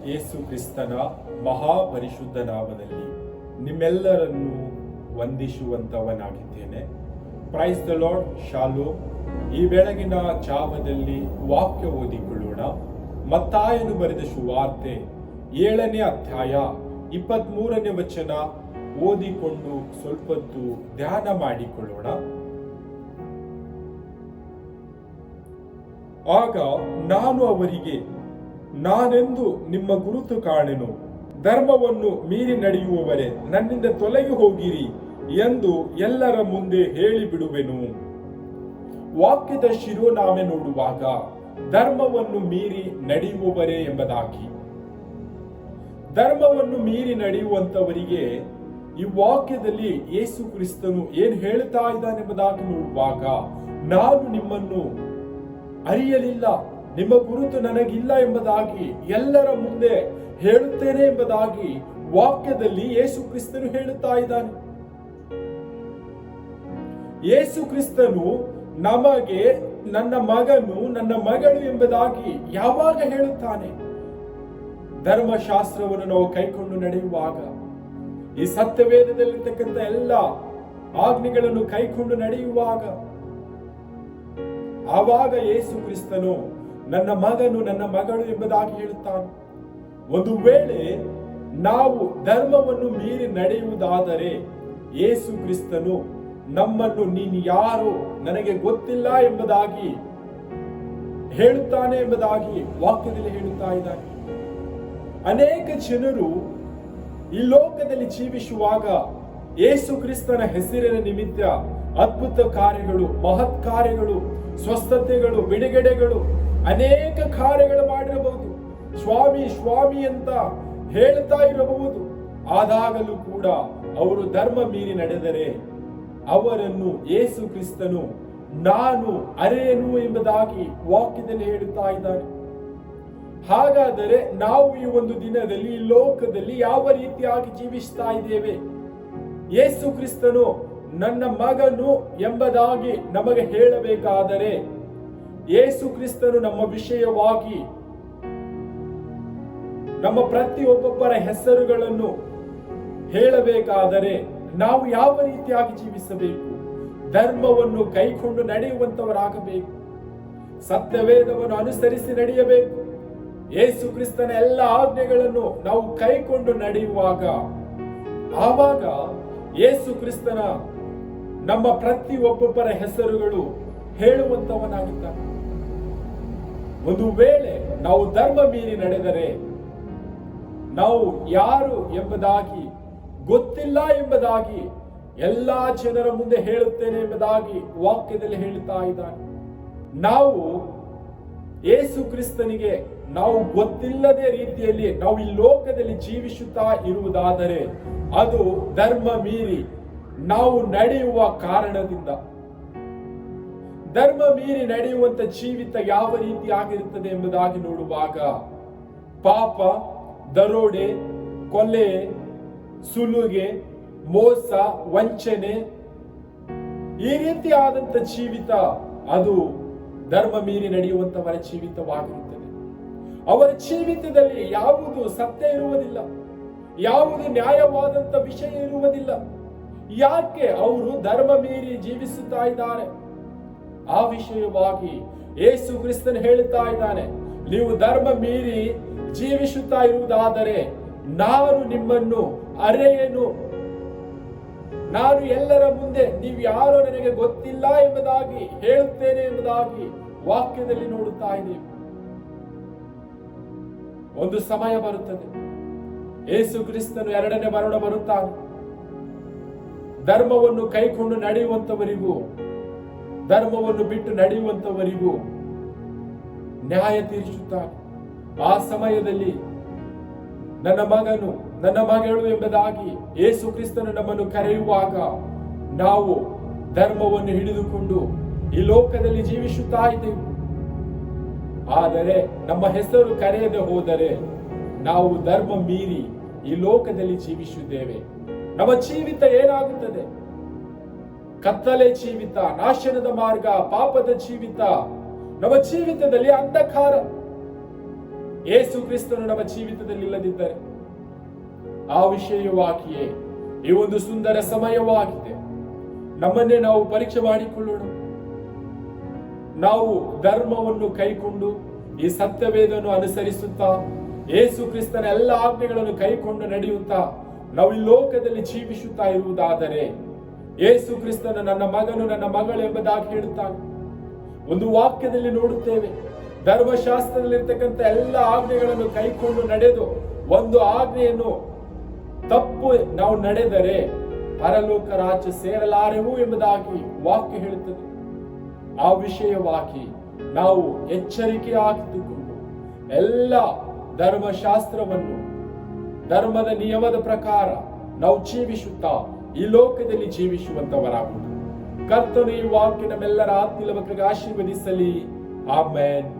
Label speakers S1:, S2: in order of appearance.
S1: ಯೇಸು ಕ್ರಿಸ್ತನ ಮಹಾಪರಿಶುದ್ಧ ನಾಮದಲ್ಲಿ ನಿಮ್ಮೆಲ್ಲರನ್ನು ವಂದಿಸುವಂತವನಾಗಿದ್ದೇನೆ. Praise the lord. ಶಾಲೋಮ್. ಈ ಬೆಳಗಿನ ಜಾವದಲ್ಲಿ ವಾಕ್ಯ ಓದಿಕೊಳ್ಳೋಣ. ಮತ್ತಾಯನು ಬರೆದ ಸುವಾರ್ತೆ 7ನೇ ಅಧ್ಯಾಯ 23ನೇ ವಚನ ಓದಿಕೊಂಡು ಸ್ವಲ್ಪತ್ತು ಧ್ಯಾನ ಮಾಡಿಕೊಳ್ಳೋಣ. ಆಗ ನಾನು ಅವರಿಗೆ, ನಾನೆಂದು ನಿಮ್ಮ ಗುರುತು ಕಾಣೆನು, ಧರ್ಮವನ್ನು ಮೀರಿ ನಡೆಯುವವರೇ ನನ್ನಿಂದ ತೊಲಗಿ ಹೋಗಿರಿ ಎಂದು ಎಲ್ಲರ ಮುಂದೆ ಹೇಳಿಬಿಡುವೆನು. ವಾಕ್ಯದ ಶಿರೋನಾಮೆ ನೋಡುವಾಗ ಧರ್ಮವನ್ನು ಮೀರಿ ನಡೆಯುವವರೇ ಎಂಬುದಾಗಿ, ಧರ್ಮವನ್ನು ಮೀರಿ ನಡೆಯುವಂತವರಿಗೆ ಈ ವಾಕ್ಯದಲ್ಲಿ ಯೇಸು ಕ್ರಿಸ್ತನು ಏನ್ ಹೇಳ್ತಾ ಇದ್ದಾನೆಂಬುದಾಗಿ ನೋಡುವಾಗ, ನಾನು ನಿಮ್ಮನ್ನು ಅರಿಯಲಿಲ್ಲ, ನಿಮ್ಮ ಗುರುತು ನನಗಿಲ್ಲ ಎಂಬುದಾಗಿ ಎಲ್ಲರ ಮುಂದೆ ಹೇಳುತ್ತೇನೆ ಎಂಬುದಾಗಿ ವಾಕ್ಯದಲ್ಲಿ ಯೇಸು ಕ್ರಿಸ್ತನು ಹೇಳುತ್ತಾ ಇದ್ದಾನೆ. ಯೇಸು ಕ್ರಿಸ್ತನು ನಮಗೆ ನನ್ನ ಮಗನು, ನನ್ನ ಮಗಳು ಎಂಬುದಾಗಿ ಯಾವಾಗ ಹೇಳುತ್ತಾನೆ? ಧರ್ಮಶಾಸ್ತ್ರವನ್ನು ನಾವು ಕೈಕೊಂಡು ನಡೆಯುವಾಗ, ಈ ಸತ್ಯವೇದದಲ್ಲಿರ್ತಕ್ಕಂಥ ಎಲ್ಲ ಆಜ್ಞೆಗಳನ್ನು ಕೈಕೊಂಡು ನಡೆಯುವಾಗ, ಆವಾಗ ಯೇಸು ಕ್ರಿಸ್ತನು ನನ್ನ ಮಗನು, ನನ್ನ ಮಗಳು ಎಂಬುದಾಗಿ ಹೇಳುತ್ತಾನೆ. ಒಂದು ವೇಳೆ ನಾವು ಧರ್ಮವನ್ನು ಮೀರಿ ನಡೆಯುವುದಾದರೆ ಯೇಸು ಕ್ರಿಸ್ತನು ನಮ್ಮನ್ನು ನೀನು ಯಾರು ನನಗೆ ಗೊತ್ತಿಲ್ಲ ಎಂಬುದಾಗಿ ಹೇಳುತ್ತಾನೆ ಎಂಬುದಾಗಿ ವಾಕ್ಯದಲ್ಲಿ ಹೇಳುತ್ತಾ ಇದ್ದಾನೆ. ಅನೇಕ ಜನರು ಈ ಲೋಕದಲ್ಲಿ ಜೀವಿಸುವಾಗ ಯೇಸು ಕ್ರಿಸ್ತನ ಹೆಸರಿನ ನಿಮಿತ್ತ ಅದ್ಭುತ ಕಾರ್ಯಗಳು, ಮಹತ್ ಕಾರ್ಯಗಳು, ಸ್ವಸ್ಥತೆಗಳು, ಬಿಡುಗಡೆಗಳು, ಅನೇಕ ಕಾರ್ಯಗಳು ಮಾಡಿರಬಹುದು. ಸ್ವಾಮಿ ಸ್ವಾಮಿ ಅಂತ ಹೇಳ್ತಾ ಇರಬಹುದು. ಆದಾಗಲೂ ಕೂಡ ಅವರು ಧರ್ಮ ಮೀರಿ ನಡೆದರೆ ಅವರನ್ನು ಯೇಸು ಕ್ರಿಸ್ತನು ನಾನು ಅರೇನು ಎಂಬುದಾಗಿ ವಾಕ್ಯದಲ್ಲಿ ಹೇಳುತ್ತಾ ಇದ್ದಾನೆ. ಹಾಗಾದರೆ ನಾವು ಈ ಒಂದು ದಿನದಲ್ಲಿ ಈ ಲೋಕದಲ್ಲಿ ಯಾವ ರೀತಿಯಾಗಿ ಜೀವಿಸ್ತಾ ಇದ್ದೇವೆ? ಯೇಸು ಕ್ರಿಸ್ತನು ನನ್ನ ಮಗನು ಎಂಬುದಾಗಿ ನಮಗೆ ಹೇಳಬೇಕಾದರೆ, ಯೇಸು ಕ್ರಿಸ್ತನು ನಮ್ಮ ವಿಷಯವಾಗಿ ನಮ್ಮ ಪ್ರತಿಯೊಬ್ಬೊಬ್ಬರ ಹೆಸರುಗಳನ್ನು ಹೇಳಬೇಕಾದರೆ ನಾವು ಯಾವ ರೀತಿಯಾಗಿ ಜೀವಿಸಬೇಕು? ಧರ್ಮವನ್ನು ಕೈಕೊಂಡು ನಡೆಯುವಂತವರಾಗಬೇಕು. ಸತ್ಯವೇದವನ್ನು ಅನುಸರಿಸಿ ನಡೆಯಬೇಕು. ಯೇಸು ಕ್ರಿಸ್ತನ ಎಲ್ಲ ಆಜ್ಞೆಗಳನ್ನು ನಾವು ಕೈಕೊಂಡು ನಡೆಯುವಾಗ ಆವಾಗ ಯೇಸು ಕ್ರಿಸ್ತನ ನಮ್ಮ ಪ್ರತಿಯೊಬ್ಬೊಬ್ಬರ ಹೆಸರುಗಳು ಹೇಳುವಂತವನಾಗಿದ್ದಾನೆ. ಒಂದು ವೇಳೆ ನಾವು ಧರ್ಮ ಮೀರಿ ನಡೆದರೆ ನಾವು ಯಾರು ಎಂಬುದಾಗಿ ಗೊತ್ತಿಲ್ಲ ಎಂಬುದಾಗಿ ಎಲ್ಲಾ ಜನರ ಮುಂದೆ ಹೇಳುತ್ತೇನೆ ಎಂಬುದಾಗಿ ವಾಕ್ಯದಲ್ಲಿ ಹೇಳುತ್ತಾ ಇದ್ದಾನೆ. ನಾವು ಯೇಸು ಕ್ರಿಸ್ತನಿಗೆ ನಾವು ಗೊತ್ತಿಲ್ಲದೆ ರೀತಿಯಲ್ಲಿ ನಾವು ಈ ಲೋಕದಲ್ಲಿ ಜೀವಿಸುತ್ತಾ ಇರುವುದಾದರೆ ಅದು ಧರ್ಮ ಮೀರಿ ನಾವು ನಡೆಯುವ ಕಾರಣದಿಂದ. ಧರ್ಮ ಮೀರಿ ನಡೆಯುವಂತ ಜೀವಿತ ಯಾವ ರೀತಿ ಆಗಿರುತ್ತದೆ ಎಂಬುದಾಗಿ ನೋಡುವಾಗ ಪಾಪ, ದರೋಡೆ, ಕೊಲೆ, ಸುಲುಗೆ, ಮೋಸ, ವಂಚನೆ, ಈ ರೀತಿಯಾದಂತ ಜೀವಿತ ಅದು ಧರ್ಮ ಮೀರಿ ನಡೆಯುವಂತವರ ಜೀವಿತವಾಗಿರುತ್ತದೆ. ಅವರ ಜೀವಿತದಲ್ಲಿ ಯಾವುದು ಸತ್ಯ ಇರುವುದಿಲ್ಲ, ಯಾವುದು ನ್ಯಾಯವಾದಂತ ವಿಷಯ ಇರುವುದಿಲ್ಲ. ಯಾಕೆ ಅವರು ಧರ್ಮ ಮೀರಿ ಜೀವಿಸುತ್ತಾ ಇದ್ದಾರೆ? ಆ ವಿಷಯವಾಗಿ ಯೇಸು ಕ್ರಿಸ್ತನು ಹೇಳುತ್ತಾ ಇದ್ದಾನೆ, ನೀವು ಧರ್ಮ ಮೀರಿ ಜೀವಿಸುತ್ತಾ ಇರುವುದಾದರೆ ನಾನು ನಿಮ್ಮನ್ನು ಅರೆಯೇನು, ನಾನು ಎಲ್ಲರ ಮುಂದೆ ನೀವು ಯಾರೋ ನನಗೆ ಗೊತ್ತಿಲ್ಲ ಎಂಬುದಾಗಿ ಹೇಳುತ್ತೇನೆ ಎಂಬುದಾಗಿ ವಾಕ್ಯದಲ್ಲಿ ನೋಡುತ್ತಾ ಇದ್ದೇವೆ. ಒಂದು ಸಮಯ ಬರುತ್ತದೆ, ಯೇಸು ಕ್ರಿಸ್ತನು 2ನೇ ಮರಣ ಬರುತ್ತಾನೆ. ಧರ್ಮವನ್ನು ಕೈಕೊಂಡು ನಡೆಯುವಂತವರಿಗೂ ಧರ್ಮವನ್ನು ಬಿಟ್ಟು ನಡೆಯುವಂತವರಿಗೂ ನ್ಯಾಯ ತೀರಿಸುತ್ತಾನೆ. ಆ ಸಮಯದಲ್ಲಿ ನನ್ನ ಮಗನು, ನನ್ನ ಮಗಳು ಎಂಬುದಾಗಿ ಯೇಸು ಕ್ರಿಸ್ತನು ನಮ್ಮನ್ನು ಕರೆಯುವಾಗ ನಾವು ಧರ್ಮವನ್ನು ಹಿಡಿದುಕೊಂಡು ಈ ಲೋಕದಲ್ಲಿ ಜೀವಿಸುತ್ತಾ ಇದ್ದೇವೆ. ಆದರೆ ನಮ್ಮ ಹೆಸರು ಕರೆಯದೆ ಹೋದರೆ ನಾವು ಧರ್ಮ ಮೀರಿ ಈ ಲೋಕದಲ್ಲಿ ಜೀವಿಸುತ್ತೇವೆ. ನಮ್ಮ ಜೀವಿತ ಏನಾಗುತ್ತದೆ? ಕತ್ತಲೆ ಜೀವಿತ, ನಾಶನದ ಮಾರ್ಗ, ಪಾಪದ ಜೀವಿತ, ನಮ್ಮ ಜೀವಿತದಲ್ಲಿ ಅಂಧಕಾರ. ಯೇಸು ಕ್ರಿಸ್ತನು ನಮ್ಮ ಜೀವಿತದಲ್ಲಿ ಇಲ್ಲದಿದ್ದರೆ ಆ ವಿಷಯವಾಗಿಯೇ ಈ ಒಂದು ಸುಂದರ ಸಮಯವಾಗಿದೆ. ನಮ್ಮನ್ನೇ ನಾವು ಪರೀಕ್ಷೆ ಮಾಡಿಕೊಳ್ಳೋಣ. ನಾವು ಧರ್ಮವನ್ನು ಕೈಕೊಂಡು ಈ ಸತ್ಯವೇದವನ್ನು ಅನುಸರಿಸುತ್ತಾ ಯೇಸು ಕ್ರಿಸ್ತನ ಎಲ್ಲ ಆಜ್ಞೆಗಳನ್ನು ಕೈಕೊಂಡು ನಡೆಯುತ್ತಾ ನಾವು ಈ ಲೋಕದಲ್ಲಿ ಜೀವಿಸುತ್ತಾ ಇರುವುದಾದರೆ ಯೇಸು ಕ್ರಿಸ್ತನು ನನ್ನ ಮಗನು ನನ್ನ ಮಗಳು ಎಂಬುದಾಗಿ ಹೇಳುತ್ತಾನೆ. ಒಂದು ವಾಕ್ಯದಲ್ಲಿ ನೋಡುತ್ತೇವೆ, ಧರ್ಮಶಾಸ್ತ್ರದಲ್ಲಿರ್ತಕ್ಕಂಥ ಎಲ್ಲ ಆಜ್ಞೆಗಳನ್ನು ಕೈಕೊಂಡು ನಡೆದು ಒಂದು ಆಜ್ಞೆಯನ್ನು ತಪ್ಪು ನಾವು ನಡೆದರೆ ಪರಲೋಕ ರಾಜ್ಯ ಸೇರಲಾರೆವು ಎಂಬುದಾಗಿ ವಾಕ್ಯ ಹೇಳುತ್ತದೆ. ಆ ವಿಷಯವಾಗಿ ನಾವು ಎಚ್ಚರಿಕೆ ಆಗಿದ್ದುಕೊಂಡು ಎಲ್ಲ ಧರ್ಮಶಾಸ್ತ್ರವನ್ನು ಧರ್ಮದ ನಿಯಮದ ಪ್ರಕಾರ ನಾವು ಜೀವಿಸುತ್ತಾ ಈ ಲೋಕದಲ್ಲಿ ಜೀವಿಸುವಂತವರಾಗುವುದು. ಕರ್ತನು ಈ ವಾಕ್ಯ ನಮ್ಮೆಲ್ಲರ ಆತ್ಮೀಯ ಮಕ್ಕಳಿಗೆ ಆಶೀರ್ವದಿಸಲಿ. ಆಮೆನ್.